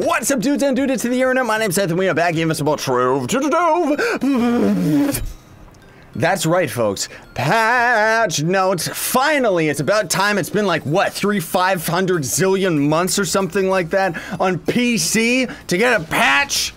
What's up, dudes and dudettes to the internet? My name's Seth, and we are back giving us about Trove. That's right, folks. Patch notes. Finally, it's about time. It's been like, what, 500 zillion months or something like that on PC to get a patch?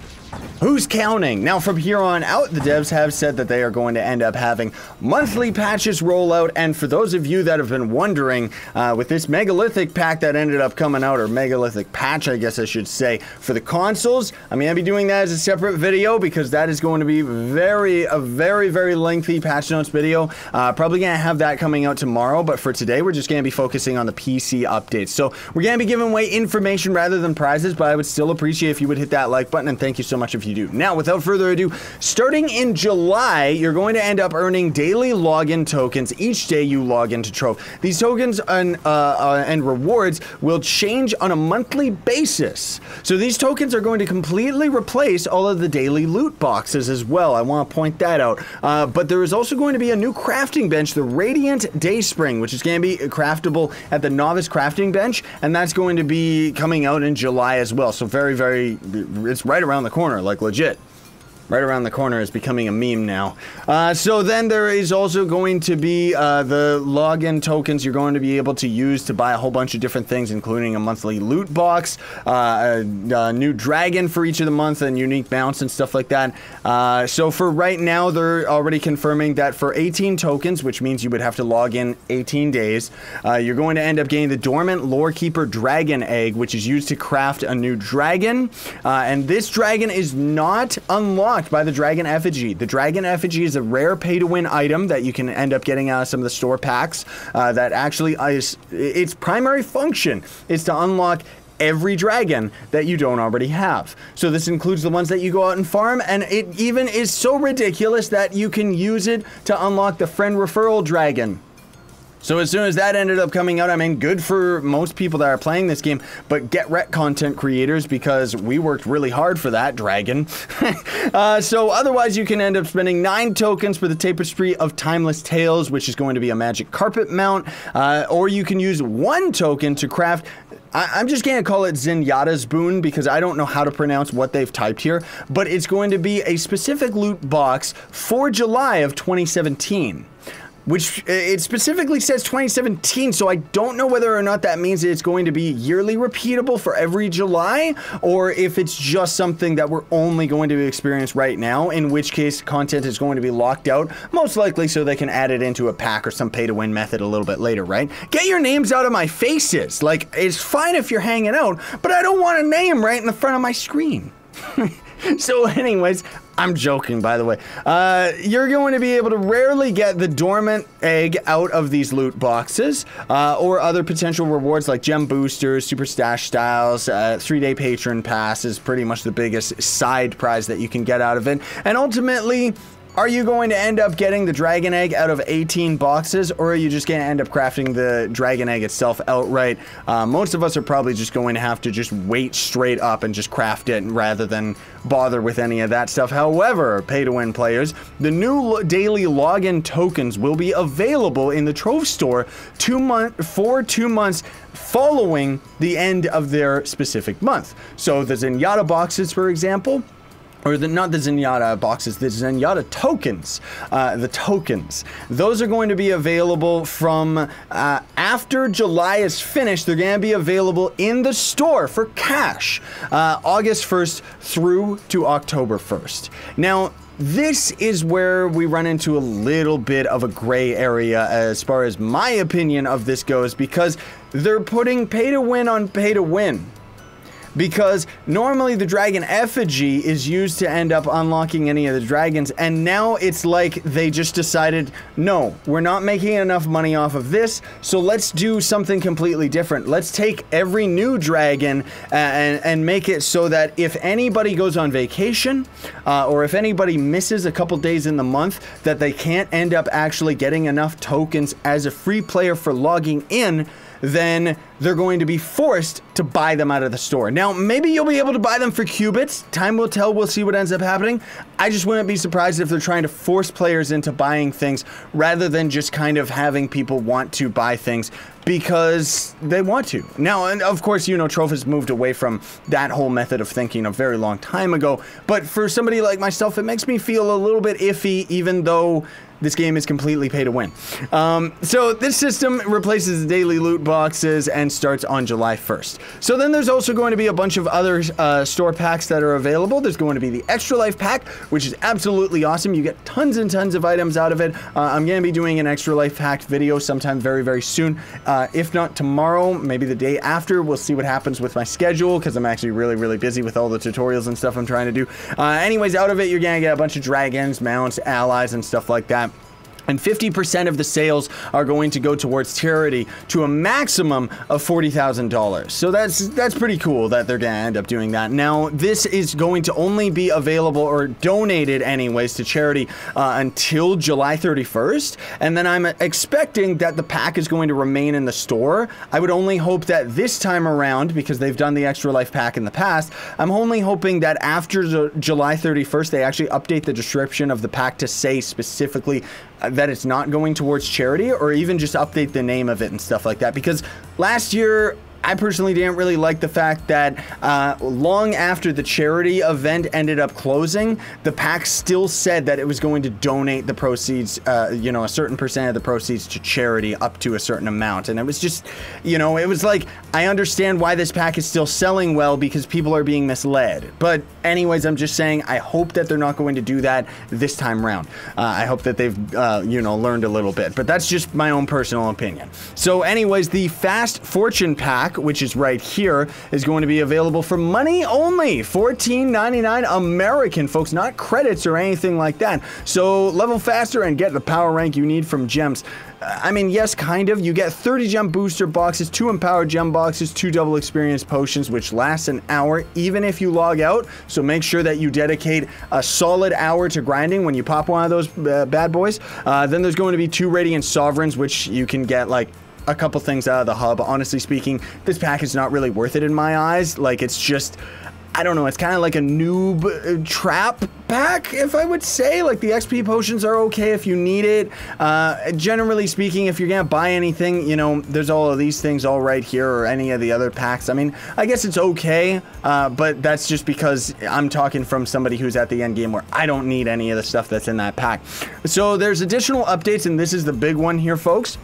Who's counting? Now, from here on out, the devs have said that they are going to end up having monthly patches roll out, and for those of you that have been wondering, with this Megalithic pack that ended up coming out, or Megalithic patch, I guess I should say, for the consoles, I'm going to be doing that as a separate video, because that is going to be a very lengthy patch notes video. Probably going to have that coming out tomorrow, but for today, we're just going to be focusing on the PC updates. So, we're going to be giving away information rather than prizes, but I would still appreciate if you would hit that like button, and thank you so much if you do. Now, without further ado, starting in July, you're going to end up earning daily login tokens each day you log into Trove. These tokens and rewards will change on a monthly basis. So these tokens are going to completely replace all of the daily loot boxes as well. I want to point that out. But there is also going to be a new crafting bench, the Radiant Dayspring, which is going to be craftable at the Novice Crafting Bench, and that's going to be coming out in July as well. So it's right around the corner, like legit. Right around the corner is becoming a meme now. So then there is also going to be the login tokens you're going to be able to use to buy a whole bunch of different things, including a monthly loot box, a new dragon for each of the month, and unique mounts and stuff like that. So for right now, they're already confirming that for 18 tokens, which means you would have to log in 18 days, you're going to end up getting the Dormant Lorekeeper Dragon Egg, which is used to craft a new dragon. And this dragon is not unlocked by the Dragon Effigy. The Dragon Effigy is a rare pay-to-win item that you can end up getting out of some of the store packs that actually is, its primary function is to unlock every dragon that you don't already have. So this includes the ones that you go out and farm, and it even is so ridiculous that you can use it to unlock the friend referral dragon. So as soon as that ended up coming out, I mean, good for most people that are playing this game, but get wrecked content creators, because we worked really hard for that dragon. So otherwise, you can end up spending 9 tokens for the Tapestry of Timeless Tales, which is going to be a magic carpet mount, or you can use 1 token to craft. I'm just going to call it Zenyatta's Boon, because I don't know how to pronounce what they've typed here, but it's going to be a specific loot box for July of 2017. Which, it specifically says 2017, so I don't know whether or not that means that it's going to be yearly repeatable for every July, or if it's just something that we're only going to experience right now, in which case content is going to be locked out, most likely so they can add it into a pack or some pay-to-win method a little bit later, right? Get your names out of my faces! Like, it's fine if you're hanging out, but I don't want a name right in the front of my screen. So anyways, I'm joking, by the way. You're going to be able to rarely get the dormant egg out of these loot boxes, or other potential rewards like gem boosters, super stash styles, 3-day patron pass is pretty much the biggest side prize that you can get out of it. And ultimately, are you going to end up getting the dragon egg out of 18 boxes, or are you just going to end up crafting the dragon egg itself outright? Most of us are probably just going to have to just wait straight up and just craft it rather than bother with any of that stuff. However, pay-to-win players, the new daily login tokens will be available in the Trove store for 2 months following the end of their specific month. So the Zenyatta boxes, for example, or not the Zenyatta boxes, the Zenyatta tokens, the tokens. Those are going to be available from after July is finished. They're going to be available in the store for cash, August 1st through to October 1st. Now, this is where we run into a little bit of a gray area as far as my opinion of this goes, because they're putting pay-to-win on pay-to-win. Because normally the Dragon Effigy is used to end up unlocking any of the dragons, and now it's like they just decided, no, we're not making enough money off of this, so let's do something completely different. Let's take every new dragon and make it so that if anybody goes on vacation, or if anybody misses a couple days in the month, that they can't end up actually getting enough tokens as a free player for logging in, then they're going to be forced to buy them out of the store. Now, maybe you'll be able to buy them for qubits. Time will tell. We'll see what ends up happening. I just wouldn't be surprised if they're trying to force players into buying things rather than just kind of having people want to buy things because they want to. Now, and of course, you know, Trove has moved away from that whole method of thinking a very long time ago. But for somebody like myself, it makes me feel a little bit iffy, even though this game is completely pay to win. So this system replaces the daily loot boxes and starts on July 1st. So then there's also going to be a bunch of other store packs that are available. There's going to be the Extra Life pack, which is absolutely awesome. You get tons and tons of items out of it. I'm going to be doing an Extra Life pack video sometime very, very soon. If not tomorrow, maybe the day after. We'll see what happens with my schedule because I'm actually really, really busy with all the tutorials and stuff I'm trying to do. Anyways, out of it, you're going to get a bunch of dragons, mounts, allies, and stuff like that. And 50% of the sales are going to go towards charity to a maximum of $40,000. So that's pretty cool that they're going to end up doing that. Now, this is going to only be available or donated anyways to charity until July 31st. And then I'm expecting that the pack is going to remain in the store. I would only hope that this time around, because they've done the Extra Life pack in the past, I'm only hoping that after July 31st, they actually update the description of the pack to say specifically that it's not going towards charity, or even just update the name of it and stuff like that. Because last year, I personally didn't really like the fact that long after the charity event ended up closing, the pack still said that it was going to donate the proceeds, you know, a certain percent of the proceeds to charity up to a certain amount. And it was just, you know, it was like, I understand why this pack is still selling well because people are being misled. But anyways, I'm just saying, I hope that they're not going to do that this time around. I hope that they've, you know, learned a little bit. But that's just my own personal opinion. So anyways, the Fast Fortune pack, which is right here, is going to be available for money only. $14.99 American, folks, not credits or anything like that. So level faster and get the power rank you need from gems. I mean, yes, kind of. You get 30 gem booster boxes, 2 empowered gem boxes, 2 double experience potions, which lasts an hour, even if you log out. So make sure that you dedicate a solid hour to grinding when you pop one of those bad boys. Then there's going to be 2 Radiant Sovereigns, which you can get, like, a couple things out of the hub. Honestly speaking, this pack is not really worth it in my eyes. Like, it's just, I don't know, it's kind of like a noob trap pack, if I would say. Like, the XP potions are okay if you need it. Generally speaking, if you're gonna buy anything, you know, there's all of these things all right here, or any of the other packs. I mean, I guess it's okay, but that's just because I'm talking from somebody who's at the end game where I don't need any of the stuff that's in that pack. So there's additional updates, and this is the big one here, folks.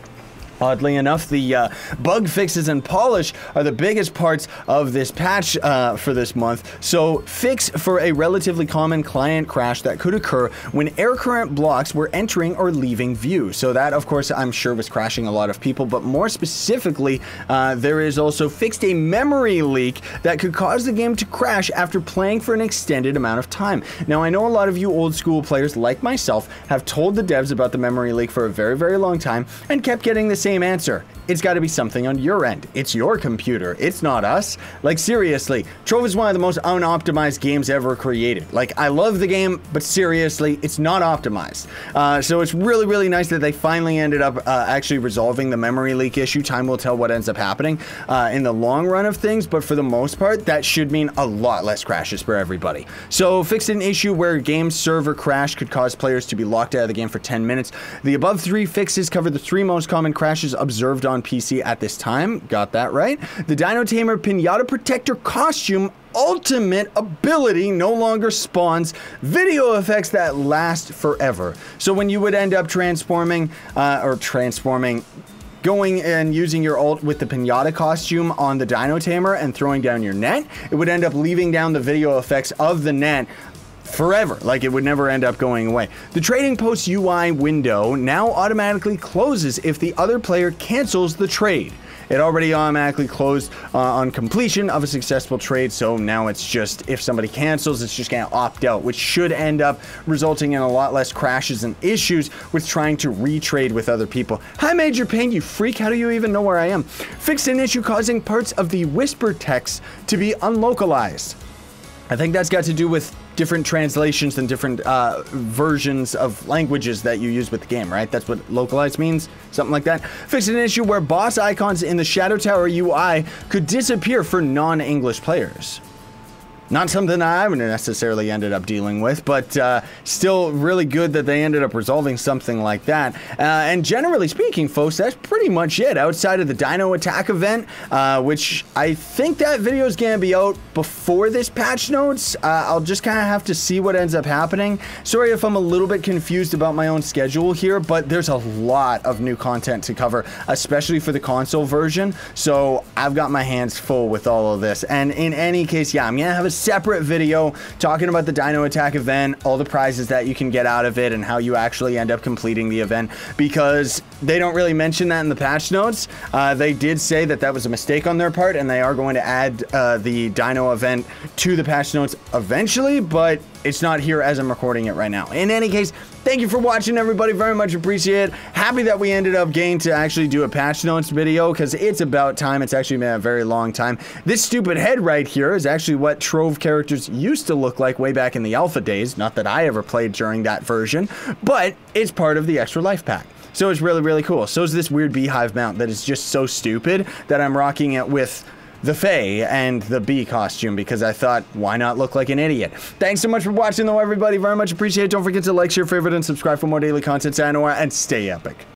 Oddly enough, the bug fixes and polish are the biggest parts of this patch for this month. So, fix for a relatively common client crash that could occur when air current blocks were entering or leaving view. So that, of course, I'm sure was crashing a lot of people, but more specifically, there is also fixed a memory leak that could cause the game to crash after playing for an extended amount of time. Now, I know a lot of you old school players, like myself, have told the devs about the memory leak for a very, very long time and kept getting the same answer. It's got to be something on your end. It's your computer. It's not us. Like, seriously, Trove is one of the most unoptimized games ever created. Like, I love the game, but seriously, it's not optimized. So it's really, really nice that they finally ended up actually resolving the memory leak issue. Time will tell what ends up happening in the long run of things, but for the most part, that should mean a lot less crashes for everybody. So, fixed an issue where game server crash could cause players to be locked out of the game for 10 minutes. The above 3 fixes cover the 3 most common crashes observed on PC at this time. Got that right. The Dino Tamer Pinata Protector costume ultimate ability no longer spawns video effects that last forever. So when you would end up going and using your ult with the Pinata costume on the Dino Tamer and throwing down your net, it would end up leaving down the video effects of the net forever. Like, it would never end up going away. The Trading Post UI window now automatically closes if the other player cancels the trade. It already automatically closed on completion of a successful trade, so now it's just, if somebody cancels, it's just going to opt out, which should end up resulting in a lot less crashes and issues with trying to retrade with other people. Hi, Major Pain, you freak, how do you even know where I am? Fixed an issue causing parts of the whisper text to be unlocalized. I think that's got to do with different translations and different versions of languages that you use with the game, right? That's what localized means, something like that. Fixed an issue where boss icons in the Shadow Tower UI could disappear for non-English players. Not something I necessarily ended up dealing with, but still really good that they ended up resolving something like that. And generally speaking, folks, that's pretty much it. Outside of the Dino attack event, which I think that video is going to be out before this patch notes. I'll just kind of have to see what ends up happening. Sorry if I'm a little bit confused about my own schedule here, but there's a lot of new content to cover, especially for the console version. So I've got my hands full with all of this. And in any case, yeah, I'm going to have a separate video talking about the Dino attack event, all the prizes that you can get out of it, and how you actually end up completing the event, because they don't really mention that in the patch notes. They did say that that was a mistake on their part, and they are going to add the Dino event to the patch notes eventually, but it's not here as I'm recording it right now. In any case, thank you for watching, everybody. Very much appreciate it. Happy that we ended up getting to actually do a patch notes video, because it's about time. It's actually been a very long time. This stupid head right here is actually what Trove characters used to look like way back in the alpha days. Not that I ever played during that version, but it's part of the extra life pack. So it's really, really cool. So is this weird beehive mount that is just so stupid that I'm rocking it with the Fae and the bee costume, because I thought, why not look like an idiot? Thanks so much for watching, though, everybody. Very much appreciate it. Don't forget to like, share, favorite, and subscribe for more daily content, and stay epic.